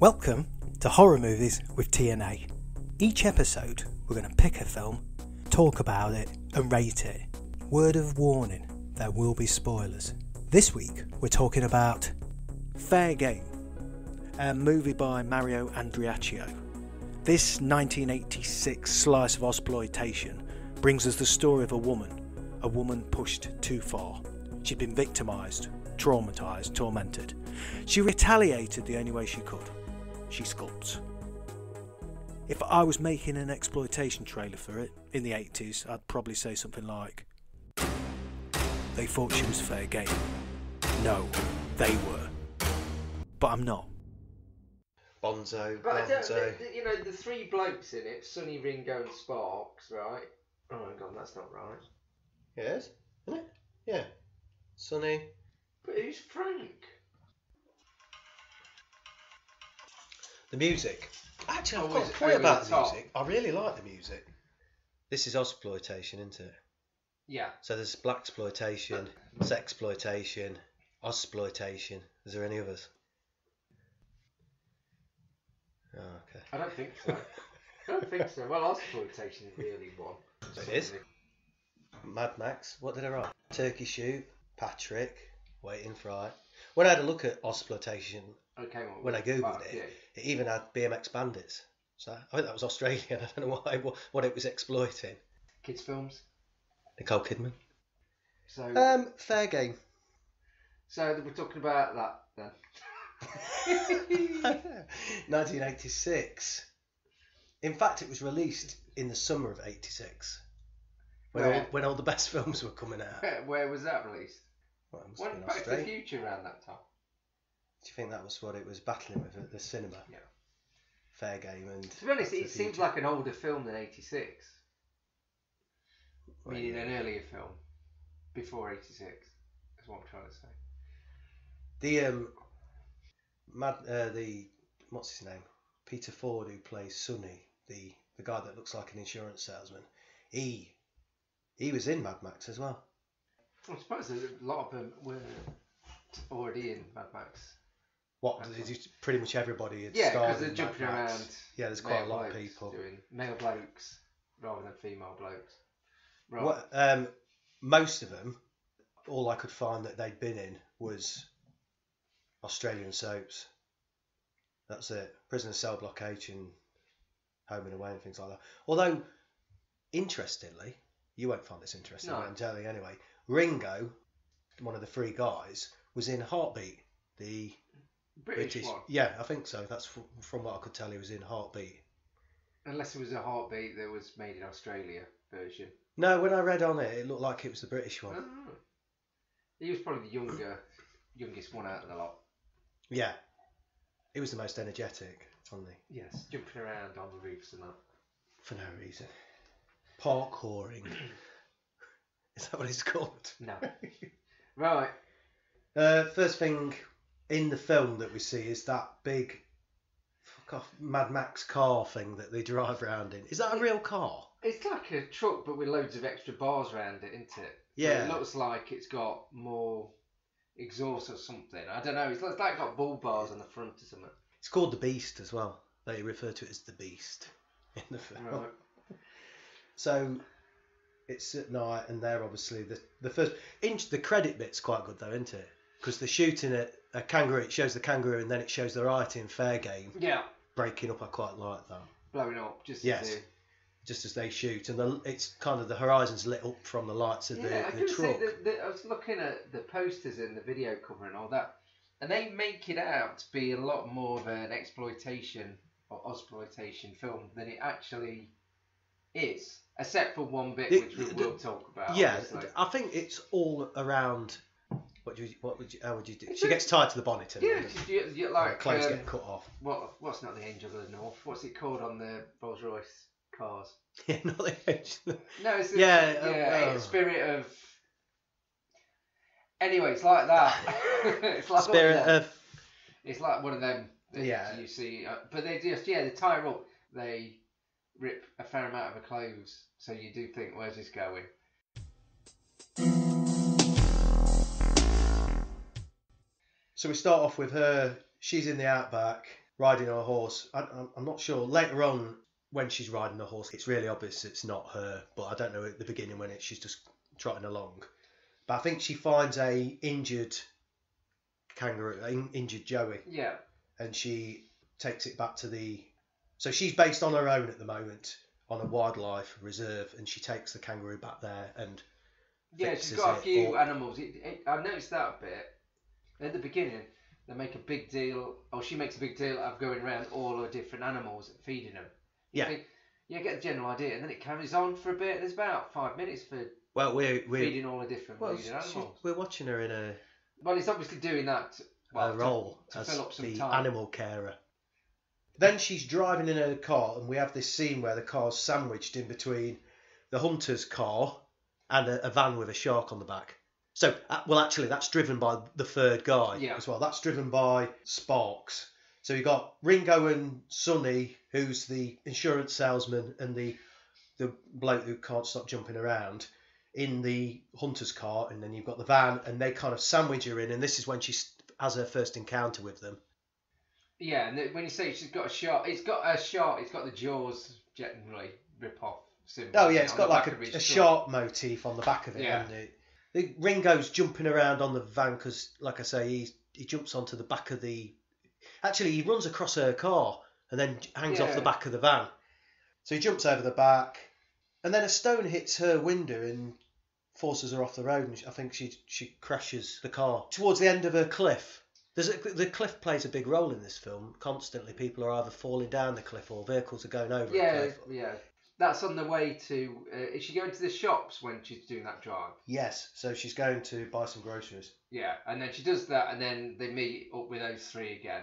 Welcome to Horror Movies with TNA. Each episode we're going to pick a film, talk about it and rate it. Word of warning, there will be spoilers. This week we're talking about Fair Game, a movie by Mario Andreacchio. This 1986 slice of Ozploitation brings us the story of a woman pushed too far. She'd been victimised, traumatised, tormented. She retaliated the only way she could. She sculpts. If I was making an exploitation trailer for it in the 80s, I'd probably say something like, they thought she was fair game. No, they were. But I'm not. Bonzo, But I don't, Bonzo. you know, the three blokes in it, Sonny, Ringo and Sparks, right? Oh my god, that's not right. Yes, isn't it? Yeah. Sonny. But who's Frank? The music. Actually, I've got Always a point over about the the top. music. I really like the music. This is Ozploitation, isn't it? Yeah. So there's blaxploitation, sexploitation, Ozploitation. Is there any others? Oh, okay. I don't think so. I don't think so. Well, Ozploitation is really one. It is. Mad Max. What did I write? Turkey Shoot, Patrick, Waiting Fry. When I had a look at Ozploitation, Okay, well, when I googled it, yeah. it even had BMX Bandits. So I think that was Australian. I don't know what it was exploiting. Kids films. Nicole Kidman. So, Fair Game. so we're talking about that then. 1986. In fact, it was released in the summer of '86, Where? when all the best films were coming out. Where was that released? Well, it must When have been Back to the Australia. Future around that time. Do you think that was what it was battling with at the cinema? Yeah. Fair Game and. To be honest, Back to it the seems Future. like an older film than '86. Well, Meaning yeah. an earlier film. Before '86. That's what I'm trying to say. The what's his name? Peter Ford, who plays Sonny, the guy that looks like an insurance salesman. He was in Mad Max as well. I suppose a lot of them were already in Mad Max. What? Pretty much everybody had Yeah, starred because they're in jumping Mad Max. around. Yeah, there's quite a male lot of blokes people. doing male blokes rather than female blokes. Right. Well, most of them, all I could find that they'd been in was Australian soaps. That's it. Prisoner Cell Block H and Home and Away and things like that. Although, interestingly, you won't find this interesting, No. but I'm telling you anyway. Ringo, one of the three guys, was in Heartbeat, the British one. Yeah, I think so. That's from what I could tell. He was in Heartbeat. Unless it was a Heartbeat that was made in Australia version. No, when I read on it, it looked like it was the British one. Oh. He was probably the youngest one out of the lot. Yeah. He was the most energetic, wasn't he? Yes, jumping around on the roofs and that. For no reason. Parkouring. Is that what it's called? No. Right. First thing in the film that we see is that big fuck off Mad Max car thing that they drive around in. Is that a real car? It's like a truck, but with loads of extra bars around it, isn't it? Yeah. So it looks like it's got more exhaust or something. I don't know. It's like it's got bull bars on the front or something. It's called the Beast as well. They refer to it as the Beast in the film. Right. So it's at night, and they're obviously the first inch. The credit bit's quite good though, isn't it? Because they're shooting at a kangaroo. It shows the kangaroo, and then it shows the right in Fair Game Yeah. breaking up. I quite like that. Blowing up. Just Yes. as Just as they shoot, and it's kind of the horizon's lit up from the lights of yeah, I the could truck. say I was looking at the posters and the video cover and all that, and they make it out to be a lot more of an exploitation or Ozploitation film than it actually is, except for one bit which we will talk about. Yeah, obviously. I think it's all around. How would you do? She gets tied to the bonnet. And Yeah, then you like clothes get cut off. what's not the Angel of the North? What's it called on the Rolls Royce cars? Yeah, not the edge. No, it's Yeah, Spirit of. Anyway, it's like that. It's like Spirit of. It's like one of them things Yeah. you see, but they just they tie her up. They rip a fair amount of her clothes, so you do think, where's this going? So we start off with her. She's in the outback, riding on a horse. I'm not sure. Later on, when she's riding a horse, it's really obvious it's not her. But I don't know at the beginning when she's just trotting along. But I think she finds a injured kangaroo, injured Joey. Yeah. And she takes it back to the... So she's based on her own at the moment on a wildlife reserve, and she takes the kangaroo back there and yeah, she's got a few animals. I noticed that a bit. At the beginning, they make a big deal, or she makes a big deal of going around all her different animals and feeding them. You get the general idea, and then it carries on for a bit. There's about 5 minutes for we're feeding all the different animals. We're watching her in a... Well, he's obviously doing that role to as fill up some the time. animal carer. Then she's driving in her car, and we have this scene where the car's sandwiched in between the hunter's car and a van with a shark on the back. So, well, actually, that's driven by the third guy as well. That's driven by Sparks. So you've got Ringo and Sonny, who's the insurance salesman, and the bloke who can't stop jumping around in the hunter's car, and then you've got the van, and they kind of sandwich her in, and this is when she has her first encounter with them. Yeah, and when you say she's got a shark, it's got the Jaws generally rip-off symbol. Oh yeah, it's got like a shark motif on the back of it, hasn't it? Ringo's jumping around on the van because, like I say, he jumps onto the back of the... Actually, he runs across her car and then hangs off the back of the van. So he jumps over the back, and then a stone hits her window and forces her off the road, and I think she crashes the car towards the end of a cliff. The cliff plays a big role in this film. Constantly, people are either falling down the cliff or vehicles are going over the cliff. Yeah. That's on the way to... is she going to the shops when she's doing that drive? Yes, so she's going to buy some groceries. Yeah, and then she does that, and then they meet up with those three again,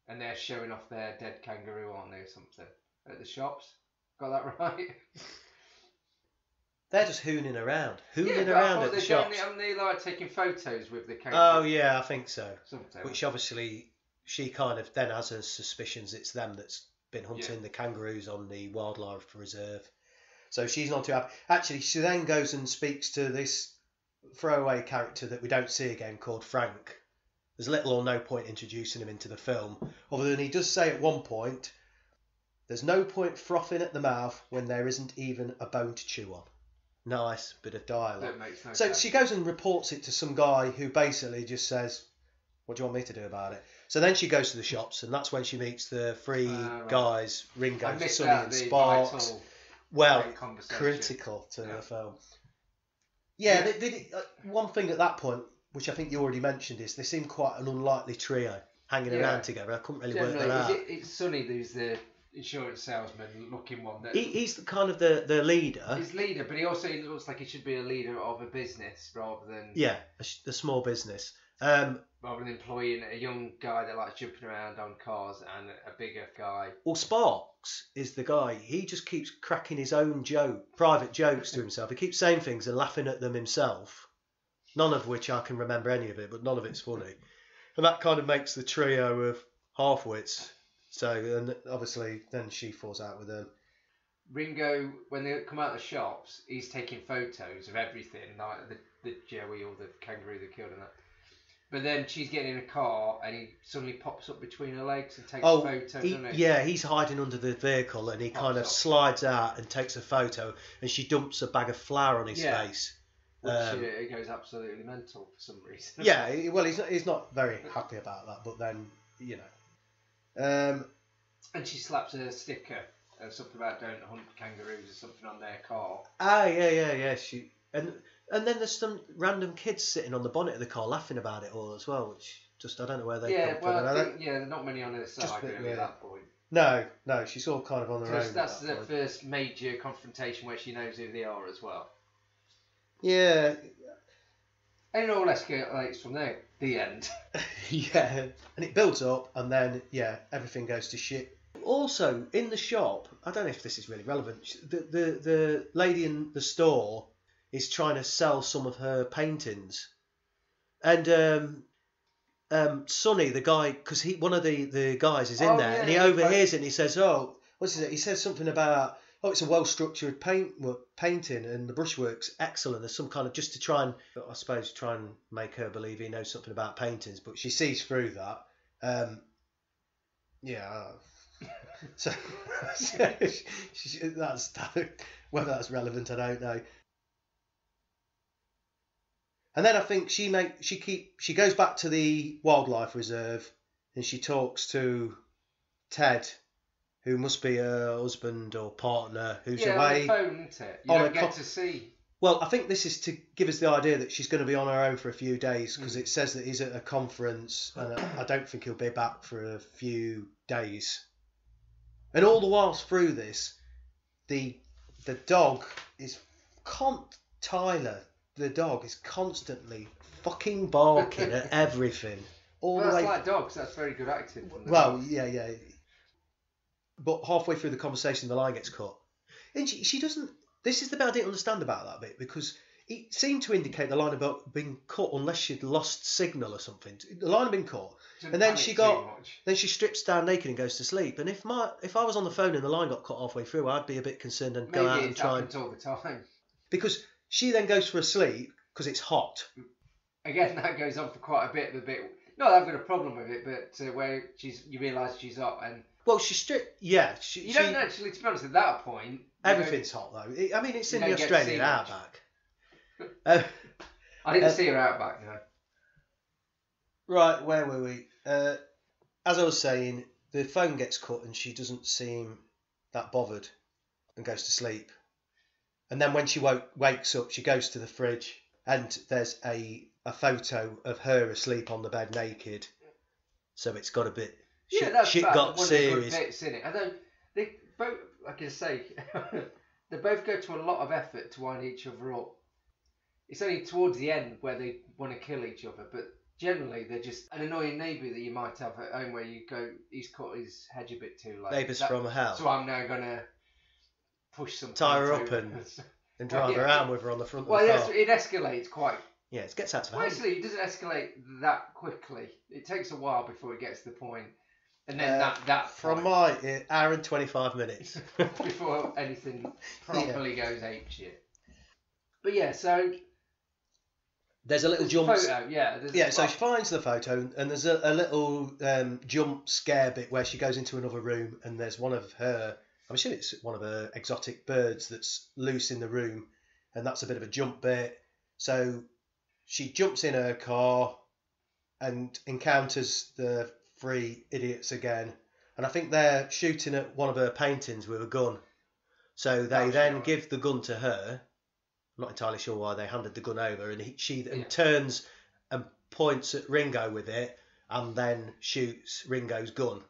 and they're showing off their dead kangaroo, aren't they, or something, at the shops? Got that right? They're just hooning around at the shops. And they like taking photos with the kangaroo. Oh yeah, I think so. Something. Which obviously she kind of then has her suspicions it's them that's been hunting the kangaroos on the wildlife reserve. So she's not too happy. Actually, she then goes and speaks to this throwaway character that we don't see again called Frank. There's little or no point introducing him into the film, other than he does say at one point, "There's no point frothing at the mouth when there isn't even a bone to chew on." Nice bit of dialogue. That makes no so sense. She goes and reports it to some guy who basically just says, "What do you want me to do about it?" So then she goes to the shops, and that's when she meets the three guys, Ringo, Sonny and Sparks. Well, critical to the film. Yeah, one thing at that point, which I think you already mentioned, is they seem quite an unlikely trio hanging around together. I couldn't really work that out. It's Sonny who's the insurance salesman looking one. He's kind of the leader. He's leader, but he also looks like he should be a leader of a business rather than... Yeah, a small business. Rather than employing a young guy that likes jumping around on cars and a bigger guy. Well, Sparks is the guy. He just keeps cracking his own private jokes to himself. He keeps saying things and laughing at them himself. None of which I can remember any of it, but none of it's funny. And that kind of makes the trio of half-wits. So, and obviously, then she falls out with them. Ringo, when they come out of the shops, he's taking photos of everything, like the Joey or the kangaroo they killed and that. But then she's getting in a car and he suddenly pops up between her legs and takes photos. He's hiding under the vehicle and he kind of slides out and takes a photo and she dumps a bag of flour on his face. Which it goes absolutely mental for some reason. Yeah, well, he's not very happy about that, but then, you know. And she slaps a sticker, something about don't hunt kangaroos or something on their car. Ah, yeah. And then there's some random kids sitting on the bonnet of the car laughing about it all as well, which just, I don't know where they come from. I think, there's not many on her side really at that point. No, she's all kind of on her own. That's the first major confrontation where she knows who they are as well. Yeah. And it all escalates from there, the end. Yeah, and it builds up, and then, everything goes to shit. Also, in the shop, I don't know if this is really relevant, the lady in the store is trying to sell some of her paintings. And Sonny, the guy, because one of the guys is in there, and he overhears it, and he says, what's it? He says something about, it's a well-structured painting, and the brushwork's excellent. There's some kind of, just to try and make her believe he knows something about paintings, but she sees through that. Yeah. So that's whether that's relevant, I don't know. And then I think she goes back to the wildlife reserve and she talks to Ted, who must be her husband or partner, who's away. On the phone, isn't it? You don't get to see. Well, I think this is to give us the idea that she's going to be on her own for a few days, because it says that he's at a conference, and I don't think he'll be back for a few days. And all the whilst through this, the dog is Tyler. The dog is constantly fucking barking at everything. That's like dogs. That's very good acting. Well, yeah. But halfway through the conversation, the line gets cut, and she doesn't. This is the bit I didn't understand about that bit, because it seemed to indicate the line about being cut unless she'd lost signal or something. The line had been cut, and then she strips down naked and goes to sleep. And if I was on the phone and the line got cut halfway through, I'd be a bit concerned and go out and try. Maybe it happens all the time. Because she then goes for a sleep because it's hot. Again, that goes on for quite a bit. Not that I've got a problem with it, but where you realise she's hot and. Well, she stripped. Yeah, you don't actually, to be honest, at that point. Everything's hot though. It's in the Australian outback. I didn't see her outback now. Right, where were we? As I was saying, the phone gets cut and she doesn't seem that bothered and goes to sleep. And then when she wakes up, she goes to the fridge and there's a photo of her asleep on the bed naked. So it's got a bit. Shit got serious. Bits in it. Although they both, like I say, they both go to a lot of effort to wind each other up. It's only towards the end where they want to kill each other, but generally they're just an annoying neighbour that you might have at home where you go, he's cut his hedge a bit too late. Neighbours from hell. So I'm now gonna push some. Tie her up and drive her around with her on the front of the car. Well, it escalates quite. Yeah, it gets out of hand. Actually, it doesn't escalate that quickly. It takes a while before it gets to the point. And then that from my hour and 25 minutes before anything properly goes apeshit. But yeah, so there's a little jump. Photo, so she finds the photo, and there's a little jump scare bit where she goes into another room, and there's one of her. I'm sure it's one of her exotic birds that's loose in the room, and that's a bit of a jump bit. So she jumps in her car and encounters the 3 idiots again, and I think they're shooting at one of her paintings with a gun. So they give the gun to her. I'm not entirely sure why they handed the gun over, and she turns and points at Ringo with it, and then shoots Ringo's gun.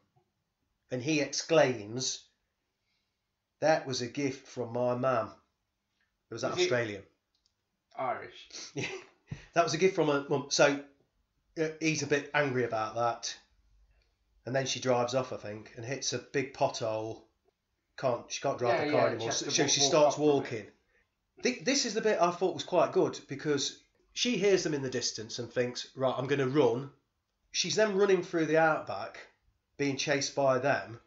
And he exclaims, "That was a gift from my mum." Was that Australian? Irish. Yeah, that was a gift from her mum. So he's a bit angry about that. And then she drives off, I think, and hits a big pothole. She can't drive the car anymore, so she starts walking. This is the bit I thought was quite good, because she hears them in the distance and thinks, right, I'm going to run. She's then running through the outback, being chased by them.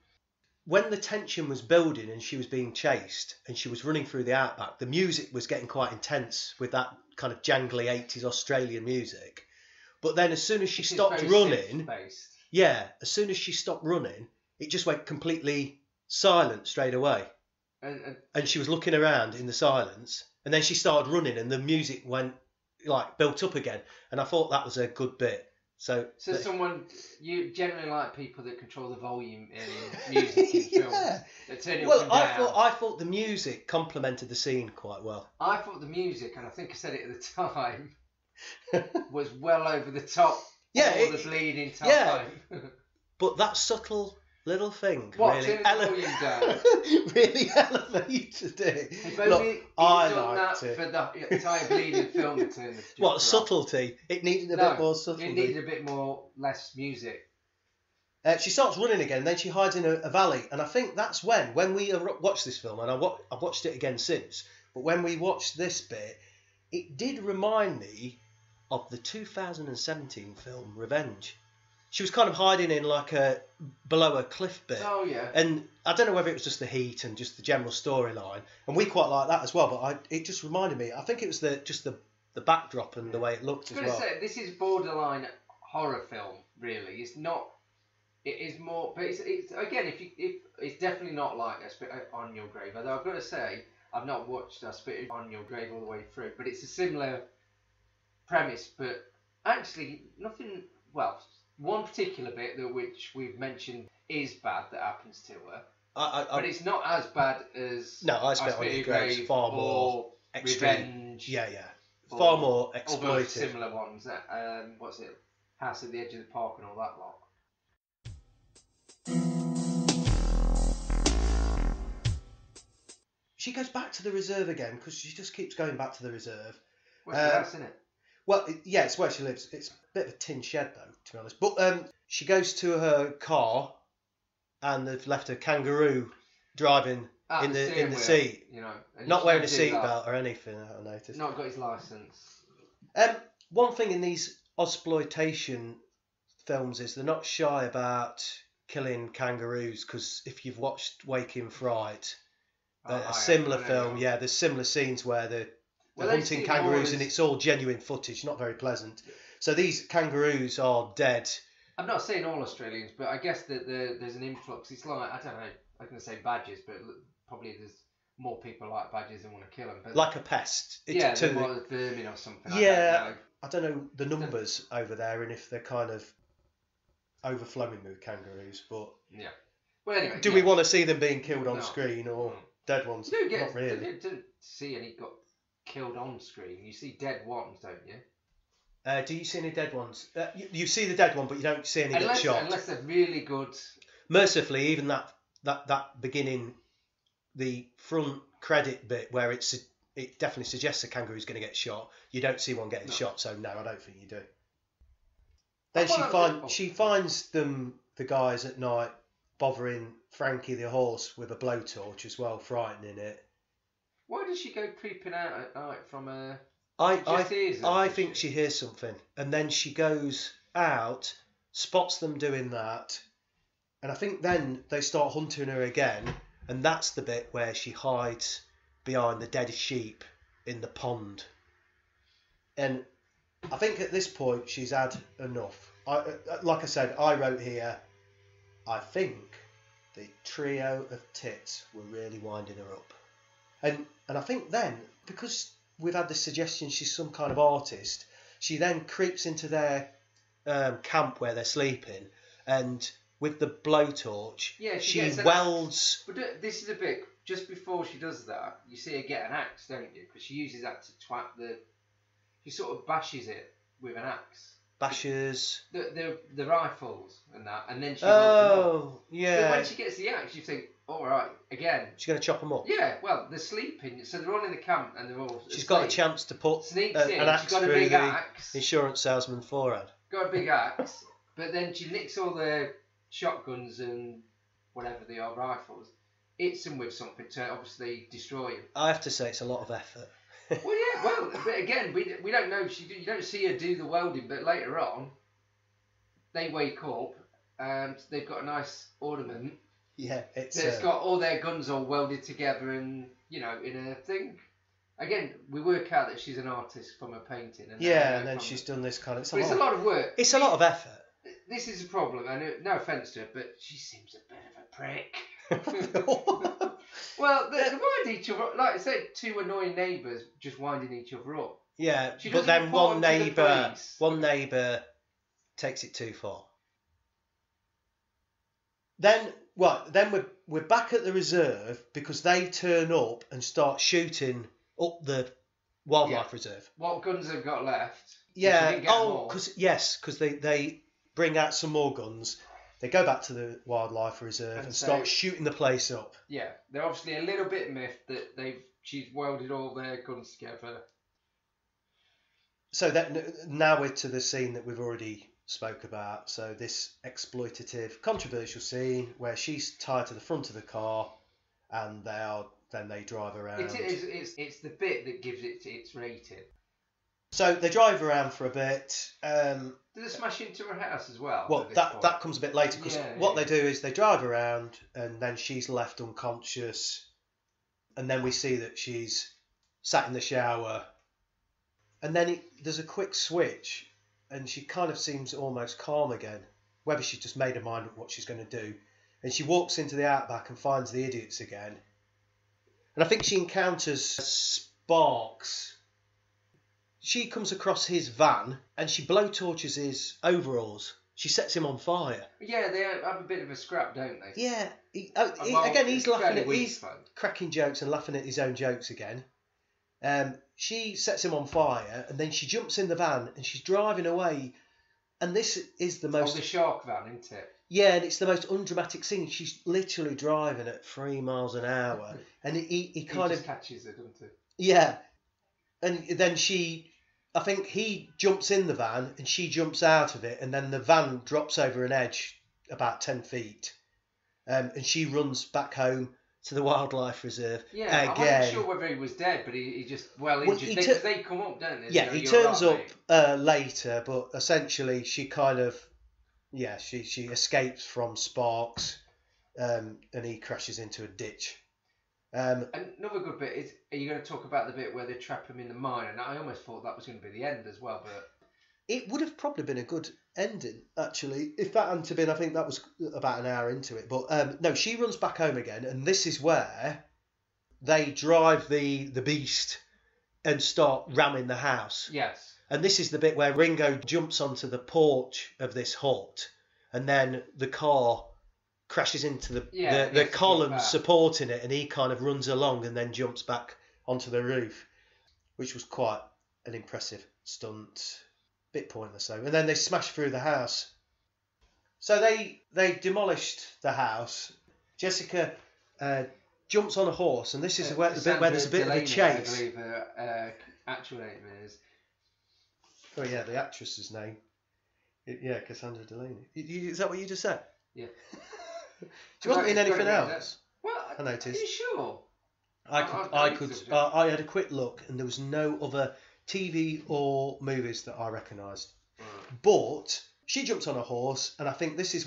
When the tension was building and she was being chased and she was running through the outback, the music was getting quite intense with that kind of jangly 80s Australian music. But then as soon as she stopped running... as soon as she stopped running, it just went completely silent straight away. And she was looking around in the silence, and then she started running, and the music went, built up again. And I thought that was a good bit. So you generally like people that control the volume in music in films. That turn it up and down. I thought the music complemented the scene quite well. I thought the music, and I think I said it at the time, was well over the top. All the bleeding time. Yeah, but that subtle little thing really elevated it. If only I liked it. For the entire bleeding film to turn what subtlety? It needed a bit more subtlety. It needed a bit less music. She starts running again, and then she hides in a valley, and I think that's when we watched this film, and I've watched it again since. But when we watched this bit, it did remind me of the 2017 film Revenge. She was kind of hiding in below a cliff bit. Oh yeah. And I don't know whether it was just the heat and just the general storyline, and we quite like that as well. But it just reminded me. I think it was the backdrop and the way it looked as well. Say, this is borderline horror film. Really, it's not. It is more, but it's again, if it's definitely not like I Spit on Your Grave. Although I've got to say, I've not watched I Spit on Your Grave all the way through, but it's a similar premise. But actually, nothing. Well, one particular bit that which we've mentioned is bad that happens to her, but it's not as bad as no, I Spit on Your Grave. Far more extreme. Revenge. Yeah, far more Other exploited. similar ones. What's it? House at the Edge of the Park and all that lot. She goes back to the reserve again because she just keeps going back to the reserve. What's the house, isn't it? Well, yeah, it's where she lives. It's a bit of a tin shed, though, to be honest. But she goes to her car, and they've left a kangaroo driving in the seat. You know, not wearing a seatbelt or anything, I noticed. Not got his license. One thing in these exploitation films is they're not shy about killing kangaroos, because if you've watched Waking Fright, a similar film, there's similar scenes where they're hunting kangaroos and it's all genuine footage, not very pleasant. So these kangaroos are dead. I'm not saying all Australians, but I guess that there's an influx. It's like, I don't know, I'm going to say badgers, but probably there's more people like badgers than want to kill them. But like a pest. More vermin or something. Yeah, I don't know the numbers over there and if they're kind of overflowing with kangaroos, but... Yeah. Well, anyway. Do we want to see them being killed on screen or dead ones? Not really. You don't see any got killed on screen. You see dead ones, don't you? Do you see any dead ones? You see the dead one, but you don't see any get shot. Unless they're really good. Mercifully, even that beginning, the front credit bit where it definitely suggests a kangaroo's going to get shot. You don't see one getting shot, so no, I don't think you do. Then she finds the guys at night bothering Frankie the horse with a blowtorch as well, frightening it. Why does she go creeping out at night from a... I think she hears something, and then she goes out, spots them doing that, and I think then they start hunting her again, and that's the bit where she hides behind the dead sheep in the pond. And I think at this point she's had enough. Like I said, I wrote here, I think the trio of tits were really winding her up. And I think then, because we've had the suggestion she's some kind of artist, she then creeps into their camp where they're sleeping, and with the blowtorch, she welds... But this is a bit, just before she does that, you see her get an axe, don't you? Because she uses that to twat she sort of bashes it with an axe. Bashes... The rifles and that, and then she... Oh, yeah. But when she gets the axe, you think, all right, again. She's going to chop them up? Yeah, well, they're sleeping, so they're all in the camp and they're all... She's got a chance to put an axe through the insurance salesman's forehead. Got a big axe, but then she nicks all the shotguns and whatever they are, rifles, hits them with something to obviously destroy them. I have to say it's a lot of effort. Well, yeah, but again, we don't know. You don't see her do the welding, but later on, they wake up and they've got a nice ornament. Yeah, it's got all their guns all welded together and, in a thing. Again, we work out that she's an artist from her painting. And then she's done this kind of... It's a lot of work. It's a lot of effort. This is a problem, and no offence to her, but she seems a bit of a prick. Well, they wind each other up. Like I said, two annoying neighbours just winding each other up. Yeah, but then one neighbour takes it too far. Then we're back at the reserve because they turn up and start shooting up the wildlife reserve. What guns have got left? Yeah. Because they bring out some more guns. They go back to the wildlife reserve and start shooting the place up. Yeah, they're obviously a little bit miffed that she's welded all their guns together. So now we're to the scene that we've already spoke about. So this exploitative, controversial scene where she's tied to the front of the car, and they drive around. It's the bit that gives it its rating. So they drive around for a bit. Do they smash into her house as well? Well, that comes a bit later because what they do is they drive around and then she's left unconscious, and then we see that she's sat in the shower, and then there's a quick switch and she kind of seems almost calm again. whether she's just made her mind up what she's going to do. And she walks into the outback and finds the idiots again. And I think she encounters Sparks. She comes across his van and she blowtorches his overalls. She sets him on fire. Yeah, they have a bit of a scrap, don't they? Yeah. He's It's laughing fairly at... weak He's fun. cracking jokes and laughing at his own jokes again. She sets him on fire and then she jumps in the van and she's driving away. And this is the most... Oh, the shark van, isn't it? Yeah, and it's the most undramatic scene. She's literally driving at 3 miles an hour. And he kind of... catches it, doesn't he? Yeah. And then I think he jumps in the van and she jumps out of it, and then the van drops over an edge about 10 feet. And she runs back home to the wildlife reserve again. I wasn't sure whether he was dead, but he just injured. Because they come up, don't they? Yeah, he turns up later, but essentially she kind of... Yeah, she escapes from Sparks and he crashes into a ditch. Another good bit is, are you going to talk about the bit where they trap him in the mine? And I almost thought that was going to be the end as well, but... It would have probably been a good ending, actually, if that hadn't been... I think that was about an hour into it. But no, she runs back home again, and this is where they drive the beast and start ramming the house. Yes. And this is the bit where Ringo jumps onto the porch of this hut, and then the car crashes into the columns supporting it, and he kind of runs along and then jumps back onto the roof, which was quite an impressive stunt. Bit pointless though. And then they smash through the house. So they demolished the house. Jessica jumps on a horse, and this is the bit where there's a bit of a chase. I believe her actual name is. Oh yeah, the actress's name. Yeah, Cassandra Delaney. Is that what you just said? Yeah. Do you want mean anything else? Well, I noticed. Are you sure? I had a quick look, and there was no other TV or movies that I recognised. But she jumps on a horse, and I think this is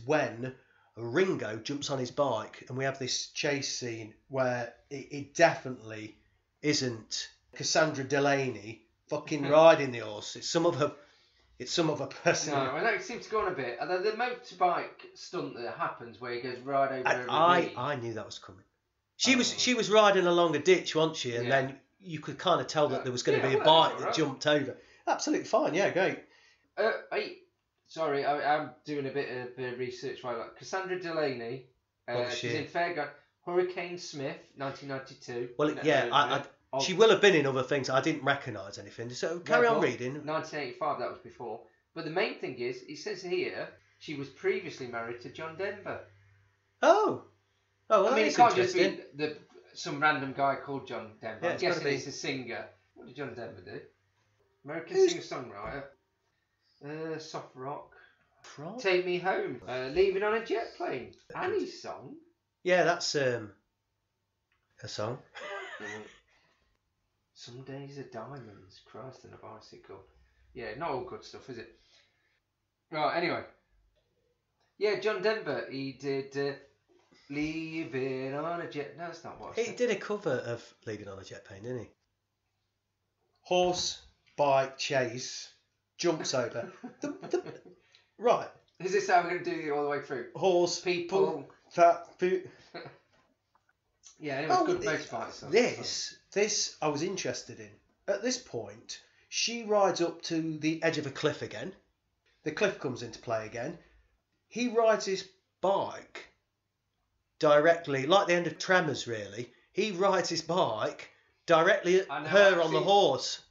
when Ringo jumps on his bike, and we have this chase scene where it definitely isn't Cassandra Delaney fucking riding the horse. It's some other person. No, I know it seems to go on a bit. And then the motorbike stunt that happens where he goes right over a ravine. I knew that was coming. She was riding along a ditch, wasn't she? And then you could kind of tell that there was going to be a bike that jumped over. Absolutely fine, yeah, great. I'm doing a bit of research while Cassandra Delaney. She's in Fairground. Hurricane Smith, 1992. Well, yeah, she will have been in other things. I didn't recognise anything. So carry on reading. 1985, that was before. But the main thing is, it says here, she was previously married to John Denver. Oh, well, I mean, it can't just be some random guy called John Denver. Yeah, I'm guessing it's a singer. What did John Denver do? American singer-songwriter. Soft rock. Take Me Home. Leaving on a Jet Plane. Annie's song. Yeah, that's a song. Some Days are Diamonds. Christ and a Bicycle. Yeah, not all good stuff, is it? Right, anyway. Yeah, John Denver, he did Leaving on a Jet... No, that's not what I said. He did a cover of Leaving on a Jet Plane, didn't he? Horse, bike, chase, jumps over. Right. Is this how we're going to do it all the way through? Horse, people... food. Yeah, anyway, good motorbike song. This I was interested in. At this point, she rides up to the edge of a cliff again. The cliff comes into play again. He rides his bike directly, like the end of Tremors, really. He rides his bike directly at her on the horse.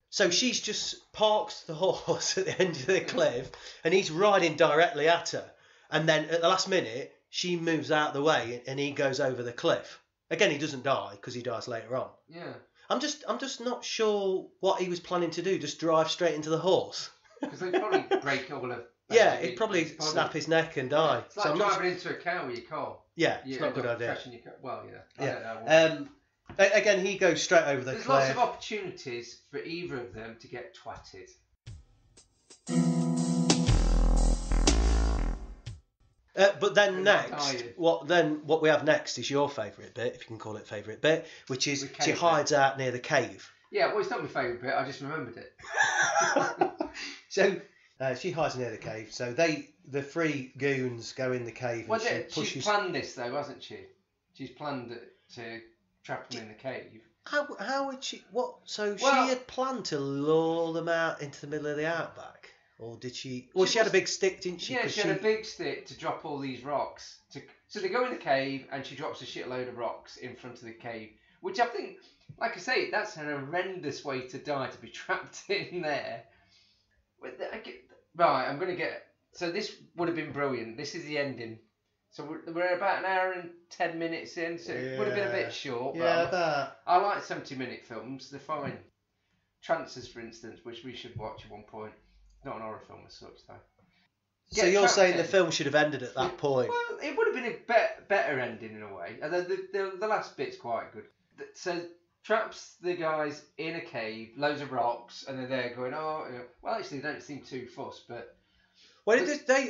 So she's just parked the horse at the end of the cliff, and he's riding directly at her. And then at the last minute, she moves out the way, and he goes over the cliff. Again, he doesn't die because he dies later on. Yeah. I'm just not sure what he was planning to do. Just drive straight into the horse. Because they'd probably break all of. Yeah, he'd probably snap his neck and die. It's like driving into a cow with your car. Yeah, it's not a good idea. Your car. Well, yeah. I don't know. Again, he goes straight over the cliff. There's lots of opportunities for either of them to get twatted. But then what we have next is your favourite bit, if you can call it favourite bit, which is she hides out near the cave. Yeah, well, it's not my favourite bit. I just remembered it. So She hides near the cave. So the three goons go in the cave and she pushes. She's planned this though, hasn't she? She's planned to trap them in the cave. How would she? What? So she Well- had planned to lure them out into the middle of the outback, or did she? Well, she had a big stick, didn't she? Yeah, 'Cause she had a big stick to drop all these rocks. So they go in the cave and she drops a shitload of rocks in front of the cave, which I think, like I say, that's an horrendous way to die, to be trapped in there. Right, I'm going to get... So this would have been brilliant. This is the ending. So we're about an hour and 10 minutes in, so it would have been a bit short. Yeah, but I like 70-minute films. They're fine. Trances, for instance, which we should watch at one point. Not an horror film as such, though. So you're saying the film should have ended at that point? Well, it would have ben a better ending in a way. Although the last bit's quite good. So traps the guys in a cave, loads of rocks, and they're there going, oh, you know. Well, actually, they don't seem too fussed, but... Well,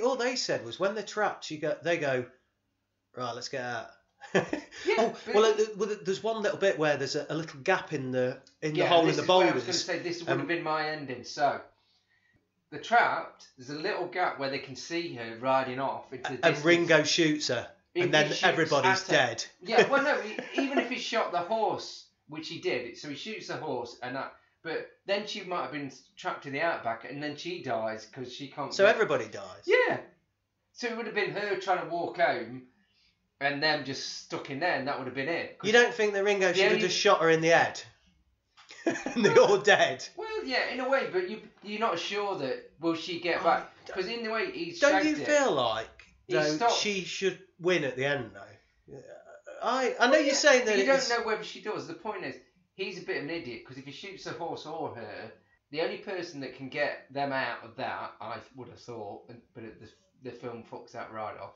all they said was when they're trapped, they go, right, let's get out. Yeah, there's one little bit where there's a little gap in the hole in the I boulders. was going to say this would have been my ending. So they're trapped. There's a little gap where they can see her riding off into the distance. And Ringo shoots her, and then everybody's dead. Yeah, well, no, even if he shot the horse, which he did, so he shoots the horse, but then she might have been trapped in the outback, and then she dies because she can't. So everybody dies. Yeah. So it would have been her trying to walk home, and them just stuck in there, and that would have been it. You don't think that Ringo should have just shot her in the head? And they're all dead? Well, yeah, in a way, but you're not sure that will she get back? Because in the way he's don't shagged you feel like she should win at the end though? I know you're saying that you don't know whether she does. The point is, he's a bit of an idiot because if he shoots a horse or her, the only person that can get them out of that, I would have thought, but the film fucks that right off,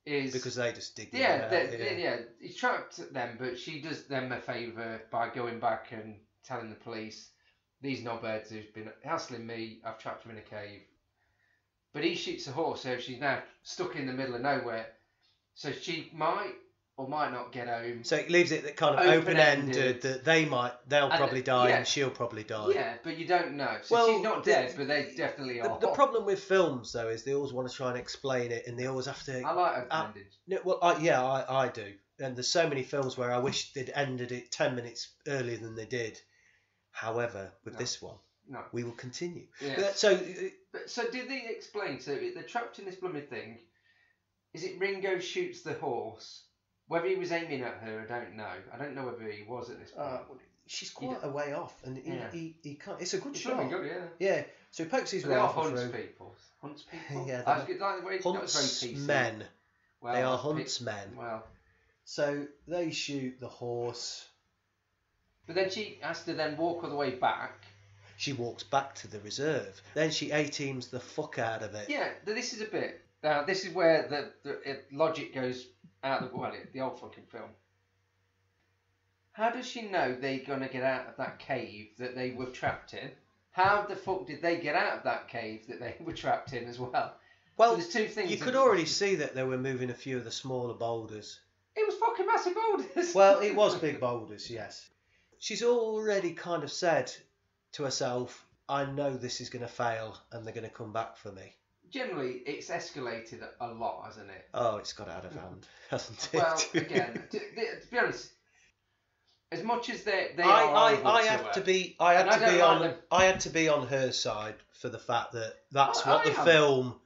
is because they just dig them yeah, he's trapped them, but she does them a favour by going back and telling the police, these knobheads who's been hassling me, I've trapped them in a cave. But he shoots a horse, so she's now stuck in the middle of nowhere. So she might or might not get home. So it leaves it kind of open-ended that they'll probably die and she'll probably die. Yeah, but you don't know. So she's not dead, but they definitely are. The problem with films, though, is they always want to try and explain it, and they always have to... I like open-ended. I do. And there's so many films where I wish they'd ended it 10 minutes earlier than they did. However, with this one, we will continue. Yeah. So did they explain? So they're trapped in this blooming thing. Is it Ringo shoots the horse? Whether he was aiming at her, I don't know. I don't know whether he was at this point. She's quite a way off, and he can't. It's a good shot. Good, yeah. Yeah. So he pokes his They are rifle through. Hunts people. Yeah, huntsmen. Well, they are huntsmen. Well. So they shoot the horse. But then she has to then walk all the way back. She walks back to the reserve. Then she A-teams the fuck out of it. Yeah, this is a bit. Now, this is where the logic goes out of the old fucking film. How does she know they're going to get out of that cave that they were trapped in? How the fuck did they get out of that cave that they were trapped in as well? Well, so there's two things. You could already see that they were moving a few of the smaller boulders. It was fucking massive boulders. Well, it was big boulders, yes. She's already kind of said to herself, I know this is going to fail and they're going to come back for me. Generally, it's escalated a lot, hasn't it? Oh, it's got out of hand, hasn't it? Well, again, to be honest, as much as I had to be on her side for the fact that that's what the film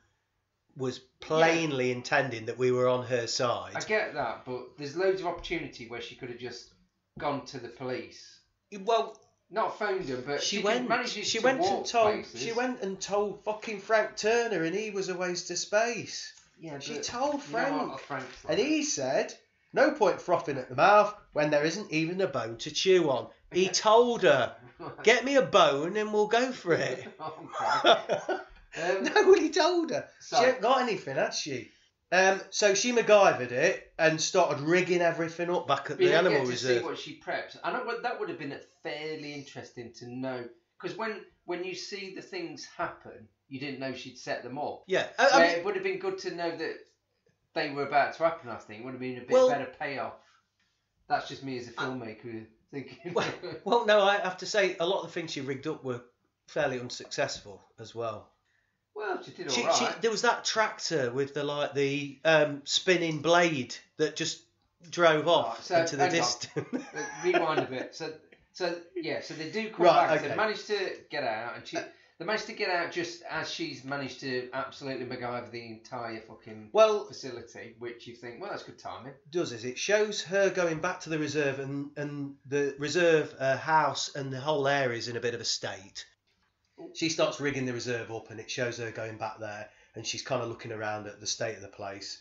was plainly intending, that we were on her side. I get that, but there's loads of opportunity where she could have just gone to the police. Well, not phoned them, but she went and told fucking Frank Turner, and he was a waste of space. Yeah, she told Frank, and he said, "No point frothing at the mouth when there isn't even a bone to chew on." He told her, "Get me a bone and we'll go for it." No, he told her. She ain't got anything, has she? So she MacGyvered it and started rigging everything up back at the animal reserve. To see what she preps. I know that would have been fairly interesting to know, because when you see the things happen, you didn't know she'd set them up. Yeah, it would have been good to know that they were about to happen. I think it would have been a bit better payoff. That's just me as a filmmaker thinking. Well, no, I have to say a lot of the things she rigged up were fairly unsuccessful as well. Well, she did all right. There was that tractor with the spinning blade that just drove off into the distance. Rewind a bit. So they do come Right, back. okay. They managed to get out, and they managed to get out just as she's managed to absolutely MacGyver the entire fucking facility, which you think, well, that's good timing. It shows her going back to the reserve, and the reserve house and the whole area is in a bit of a state. She starts rigging the reserve up, and it shows her going back there, and she's kind of looking around at the state of the place.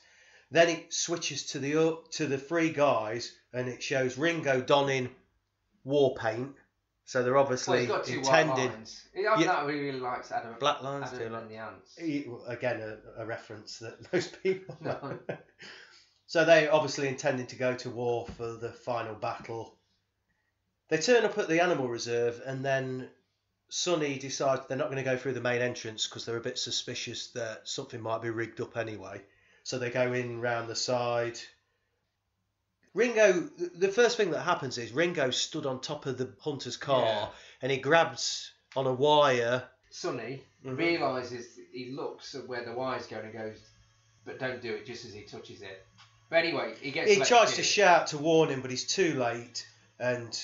Then it switches to the three guys, and it shows Ringo donning war paint. So they're obviously he's got two intended. White lines. That really likes Adam. Black lines Adam too. and the ants. Again, a reference that most people know. So they obviously intending to go to war for the final battle. They turn up at the animal reserve, and then Sonny decides they're not going to go through the main entrance because they're a bit suspicious that something might be rigged up anyway. So they go in round the side. Ringo, the first thing that happens is Ringo stood on top of the hunter's car and he grabs on a wire. Sonny realises, he looks at where the wire's going and goes, but don't do it just as he touches it. But anyway, he tries to shout to warn him, but he's too late, and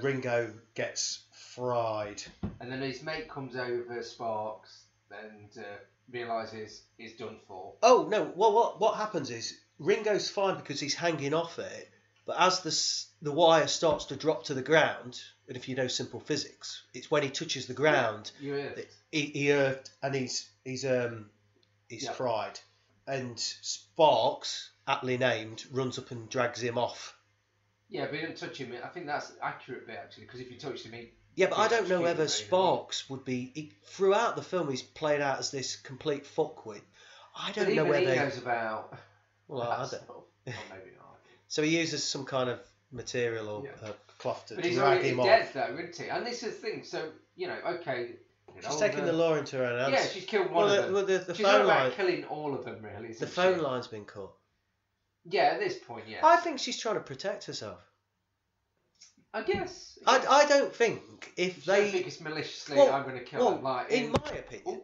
Ringo gets fried. And then his mate comes over, Sparks, and realises he's done for. Oh no! Well, what happens is Ringo's fine because he's hanging off it, but as the wire starts to drop to the ground, and if you know simple physics, it's when he touches the ground, he earthed, and he's fried. And Sparks, aptly named, runs up and drags him off. Yeah, but he didn't touch him. I think that's an accurate bit actually, because if you touched him, but I don't know whether Sparks would be. Throughout the film, he's played out as this complete fuckless. I don't know whether he knows about. Well, I don't. Or maybe not. So he uses some kind of material or cloth to but he's drag already him dead off. Though, isn't he? And this is the thing. So okay. She's taking the law into her own hands. Yeah, she's killed one of them. Well, the she's phone not line. About killing all of them, really. The phone line's been cut. Yeah, at this point, yeah. I think she's trying to protect herself. I guess. I don't think if I they. think it's maliciously. I'm going to kill them. Like in my opinion.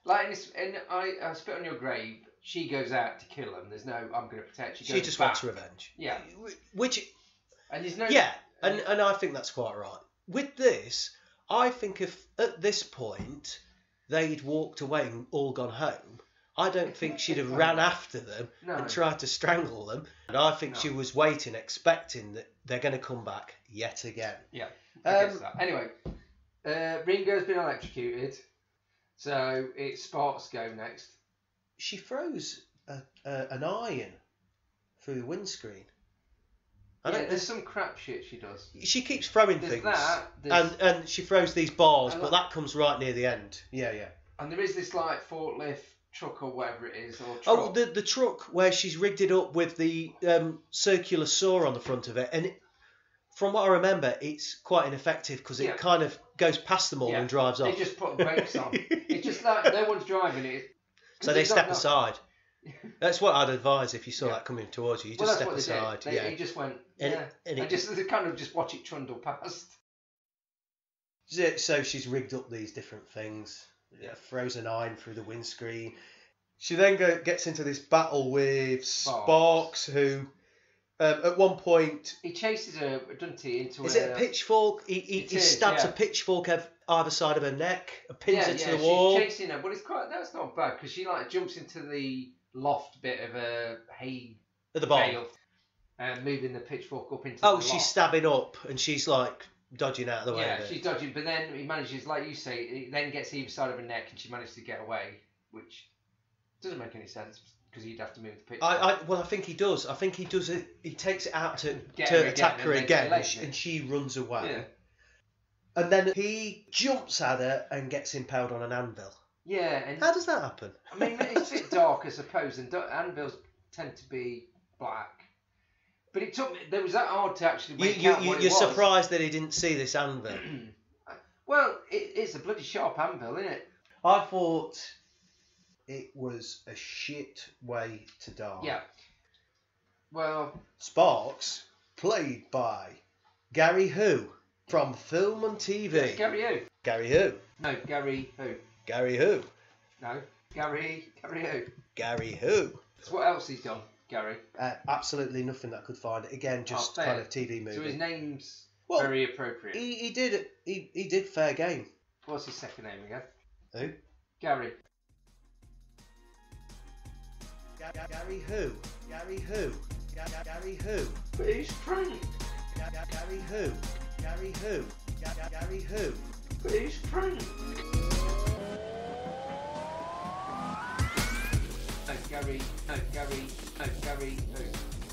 Like in I Spit on Your Grave. She goes out to kill him. There's no, I'm going to protect. She just wants revenge. Yeah. Which. And there's no. Yeah, and I think that's quite right. With this, I think if at this point they'd walked away and all gone home, I don't think she'd have ran after them and tried to strangle them. And I think she was waiting, expecting that they're going to come back yet again. Yeah, I guess that. Anyway, Ringo's been electrocuted, so it's Sparks go next. She throws an iron through the windscreen. There's some crap shit she does. She keeps throwing things. And she throws these bars, but that comes right near the end. Yeah. And there is this like forklift truck or whatever it is. Or truck. Oh, the truck where she's rigged it up with the circular saw on the front of it. And from what I remember, it's quite ineffective because it kind of goes past them all and drives off. They just put brakes on. It's just like no one's driving it. So they step aside. That's what I'd advise if you saw that coming towards you. You just step aside. He just went, and just kind of just watch it trundle past. So she's rigged up these different things. Throws an iron through the windscreen. She then gets into this battle with Sparks, who at one point he chases her, doesn't he? Is it a pitchfork? He stabs a pitchfork either side of her neck, pins her to the wall. She's chasing her, but that's not bad because she like jumps into the loft bit of a hay at the bottom, and moving the pitchfork up into the loft. She's stabbing up, and she's like dodging out of the way. Yeah, she's dodging, but then he manages, like you say, he then gets either side of her neck, and she manages to get away, which doesn't make any sense because you'd have to move the pitchfork. I think he does. I think he does it. He takes it out to attack her again, and she runs away. Yeah. And then he jumps at her and gets impaled on an anvil. Yeah. And how does that happen? I mean, it's a bit dark, I suppose, and anvils tend to be black. But it took me. There was that hard to actually make out what it was. You're surprised that he didn't see this anvil. Well, it's a bloody sharp anvil, isn't it? I thought it was a shit way to die. Yeah. Well, Sparks, played by Gary Who from film and TV. Yes, Gary Who? Gary Who? No, Gary Who? Gary Who? No. Gary who? Gary who? So what else he's done, Gary? Absolutely nothing that I could find. Again, just fair. kind of TV movie. So his name's Well, very appropriate. He did Fair Game. What's his second name again? Who? Gary. Gary who? Gary who? Gary who? But who's Frank? Gary who? Gary who? Gary who? But who's Frank? No, Gary. No, Gary. No, Gary. Who?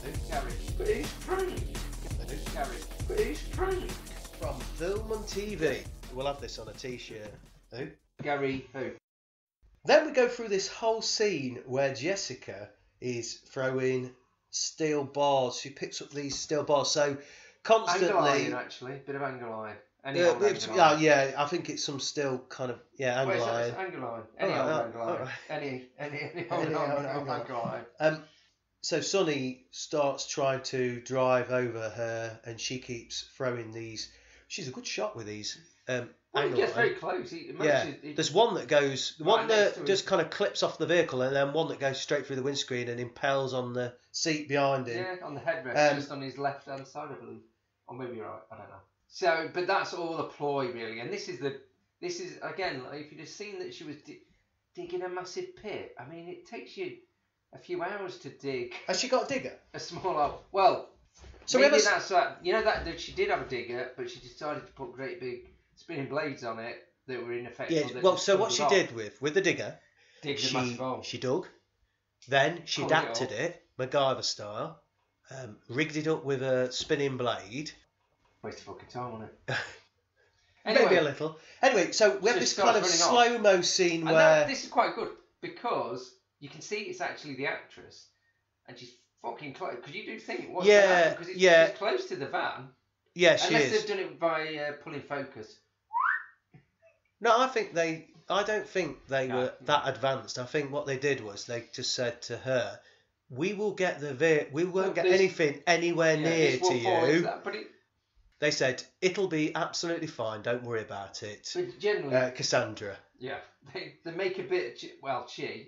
Who's Gary? But who's Frank? Who's Gary? But who's Frank? From film and TV. We'll have this on a t-shirt. Who? Gary who? Then we go through this whole scene where Jessica is throwing steel bars. She picks up these steel bars. So constantly... Angle iron, actually. Bit of angle iron. Any old angle iron. Yeah, I think it's some steel kind of... Yeah, angle iron. It's angle iron. Any old angle iron. Any old angle iron. So Sonny starts trying to drive over her, and she keeps throwing these... She's a good shot with these. Well, he gets very close. There's one that goes... One that just kind of clips off the vehicle, and then one that goes straight through the windscreen and impales on the seat behind him. Yeah, on the headrest, just on his left-hand side, I believe. Or maybe you're right, I don't know. So, but that's all a ploy, really. And this is, again, like, if you'd have seen that she was digging a massive pit, I mean, it takes you a few hours to dig. Has she got a digger? A small hole. Well, so maybe that's that. You know that she did have a digger, but she decided to put great big spinning blades on it that were ineffective. Yeah, well, so what she did with the digger, she dug, then she adapted it, MacGyver style, rigged it up with a spinning blade. Waste of fucking time, wasn't it? Anyway, maybe a little. Anyway, so we have this kind of slow-mo scene where... This is quite good, because you can see it's actually the actress, and she's fucking close. Because you do think, what's going to happen? Because it's close to the van. Yeah, she is. Unless they've done it by pulling focus. No, I don't think they were that advanced. I think what they did was they just said to her, we won't get anything anywhere near to you. They said, it'll be absolutely fine, don't worry about it. But generally... Cassandra. Yeah. They make a bit...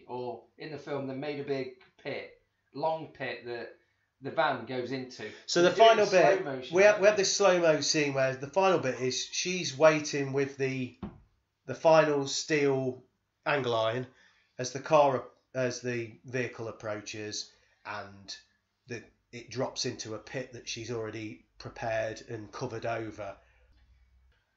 or in the film, they made a big pit, long pit that the van goes into. So the final bit, we have this slow-mo scene where the final bit is she's waiting with the final steel angle iron as the vehicle approaches, and it drops into a pit that she's already prepared and covered over,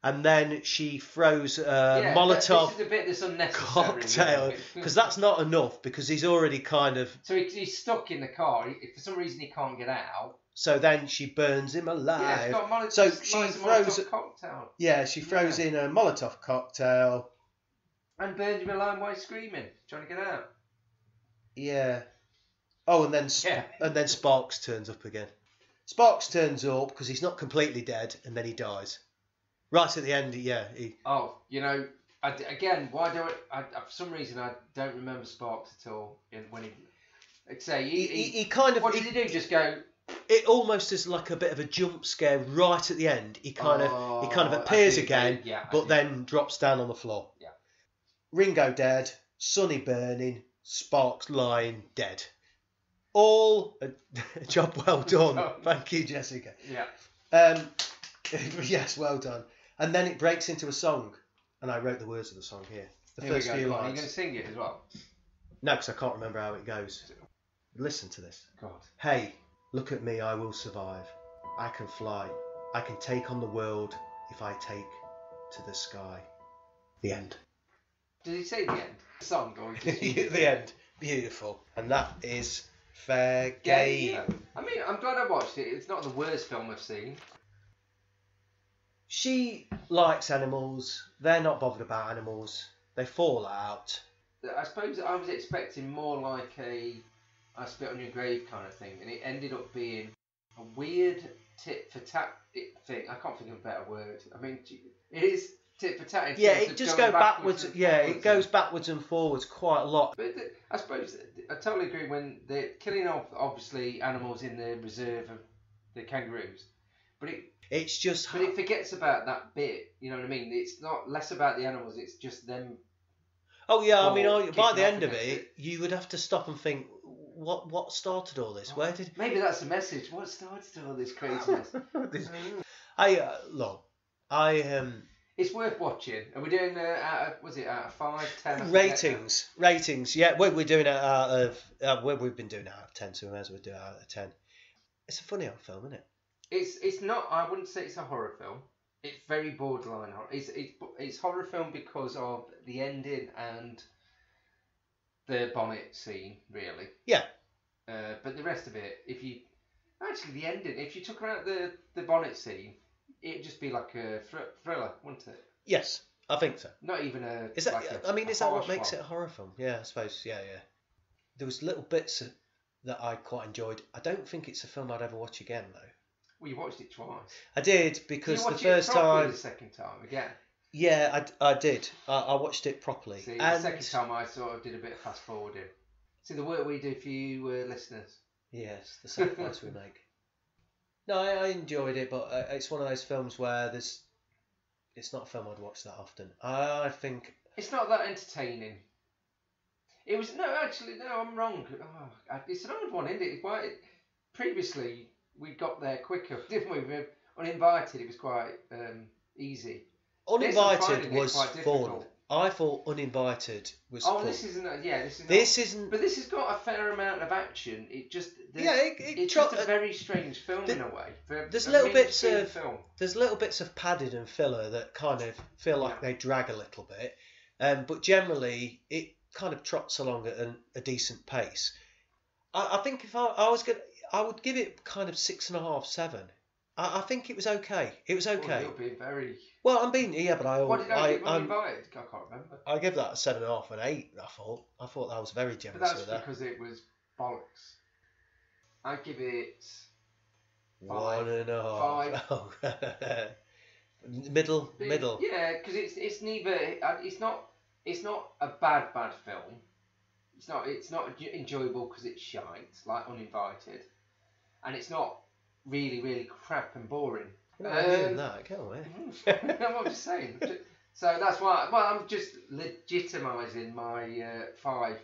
and then she throws a Molotov this is the bit that's unnecessary, cocktail, because that's not enough, because he's already kind of... So he's stuck in the car. For some reason he can't get out. So then she burns him alive. Yeah, so she throws a cocktail. Yeah, she throws in a Molotov cocktail. And burns him alive while he's screaming, trying to get out. Yeah. Oh, and then Sparks turns up again. Sparks turns up because he's not completely dead, and then he dies. Right at the end, Oh, again, why do I? For some reason, I don't remember Sparks at all. When he kind of... What did he do? Just go... It almost is like a bit of a jump scare right at the end. He kind of appears again, but then drops down on the floor. Yeah. Ringo dead, Sonny burning, Sparks lying dead. All a job well done. Thank you, Jessica. Yeah. Yes, well done. And then it breaks into a song, and I wrote the words of the song here. The first few lines. Are you going to sing it as well? No, because I can't remember how it goes. Listen to this. God. Hey, look at me, I will survive. I can fly. I can take on the world if I take to the sky. The end. Did he say the end? The song or the end. Beautiful. And that is Fair Game. Yeah. I mean, I'm glad I watched it. It's not the worst film I've seen. She likes animals. They're not bothered about animals. They fall out. I suppose I was expecting more like a I spit on your grave kind of thing, and it ended up being a weird tit for tat thing. I can't think of a better word. I mean, it is tit for tat. Yeah, it just goes backwards. It goes backwards and forwards quite a lot. But I suppose I totally agree when they're killing off obviously animals in the reserve of the kangaroos, but it forgets about that bit. You know what I mean? It's not less about the animals. It's just them. Oh yeah, I mean, by kicking the off end of against it, you would have to stop and think, what started all this? Where did? Maybe that's the message. What started all this craziness? Look, I It's worth watching. And we're doing out of 5, 10? I forget now. ratings. Yeah, we're doing it out of we've been doing it out of 10, so we may as well do it out of 10. It's a funny old film, isn't it? It's not. I wouldn't say it's a horror film. It's very borderline horror. It's horror film because of the ending and the bonnet scene, really. Yeah. But the rest of it, the ending, if you took out the bonnet scene, it'd just be like a thriller, wouldn't it? Yes, I think so. Not even a. Is that? Is that what makes one. it a horror film? Yeah, I suppose. Yeah. There was little bits that I quite enjoyed. I don't think it's a film I'd ever watch again, though. Well, you watched it twice. I did, because the Did first you watch it properly time. the second time again? Yeah, I did. I watched it properly. See, the second time I sort of did a bit of fast forwarding. See, the work we do for you listeners. Yes, the sacrifice we make. No, I enjoyed it, but it's one of those films where it's not a film I'd watch that often. I think it's not that entertaining. It was I'm wrong. It's an old one, isn't it? Previously we got there quicker, didn't we? With Uninvited, it was quite easy. Uninvited was fun. fun. I thought Uninvited was fun. This isn't. This isn't. But this has got a fair amount of action. It's just a very strange film in a way. There's little bits of padded and filler that kind of feel like they drag a little bit, but generally it kind of trots along at a decent pace. I think if I would give it kind of 6.5, 7. I think it was okay. It was okay. You're being very. Well, I'm being but what did I give Uninvited? I can't remember. I give that a 7.5 and 8. I thought that was very generous. But that's because it was bollocks. I give it 5. 1.5. 5. Oh. middle. Yeah, because it's neither. It's not a bad film. It's not enjoyable because it's shite like Uninvited, and it's not really, really crap and boring. That, go away. I'm just saying. So that's why. Well, I'm just legitimising my 5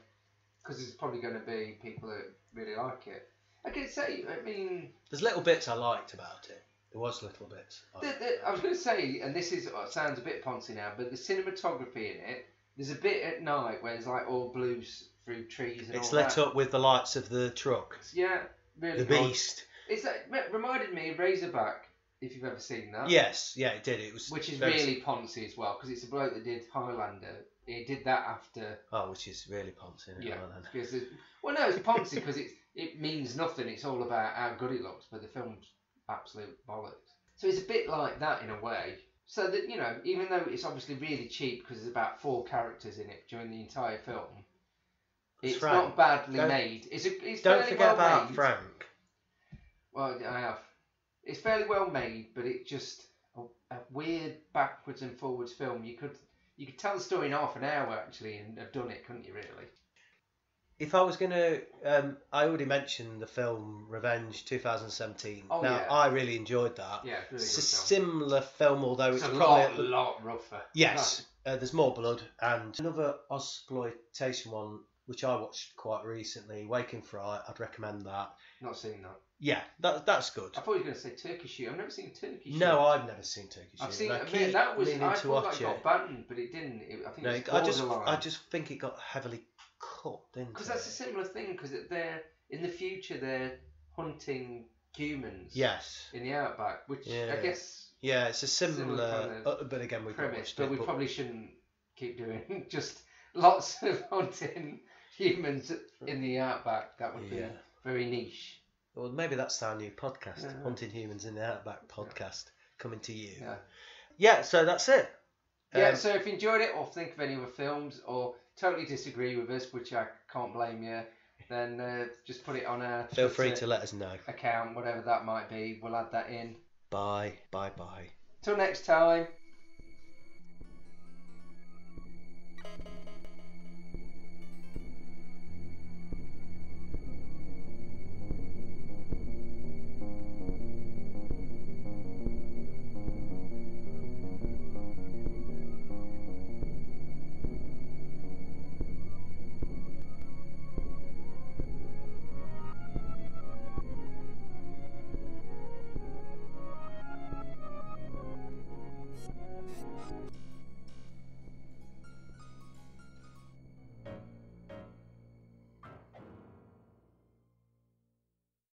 because there's probably going to be people that really like it. I can say. I mean, there's little bits I liked about it. There was little bits. I was going to say, and this sounds a bit poncy now, but the cinematography in it. There's a bit at night where it's like all blues through trees and it's all that. It's lit up with the lights of the truck. Yeah, really. The Beast. It reminded me of Razorback, if you've ever seen that. Yes, yeah, it did. It was. Which is really poncy as well, because it's a bloke that did Highlander. He did that after. Oh, which is really poncy. Yeah. No, it's poncy because it means nothing. It's all about how good it looks, but the film's absolute bollocks. So it's a bit like that in a way. So that, even though it's obviously really cheap because there's about 4 characters in it during the entire film, it's not badly made. Don't forget about Frank. Well, I have. It's fairly well made, but it's just a weird backwards and forwards film. You could tell the story in half an hour actually and have done it, couldn't you? Really. If I was going to, I already mentioned the film Revenge 2017. I really enjoyed that. Yeah, really it's a similar film, although it's a lot rougher. Yes, there's more blood. And another exploitation one, which I watched quite recently, Waking Fright. I'd recommend that. Not seen that. Yeah, that's good. I thought you were going to say Turkish Shoot. I've never seen Turkish Shoot. No, I've never seen Turkish Shoot. I've seen it. That was. I thought that got banned, but it didn't. I just think it got heavily cut, didn't it? Because that's a similar thing. Because in the future they're hunting humans. Yes. In the outback, which I guess. Yeah, it's a similar but again, we've premise. But we probably shouldn't keep doing just lots of hunting humans in the outback. That would be very niche. Well, maybe that's our new podcast, Hunting Humans in the Outback podcast, coming to you. Yeah, so that's it. So if you enjoyed it or think of any other films or totally disagree with us, which I can't blame you, then just put it on our Feel free to let us know. Account, whatever that might be. We'll add that in. Bye. Till next time.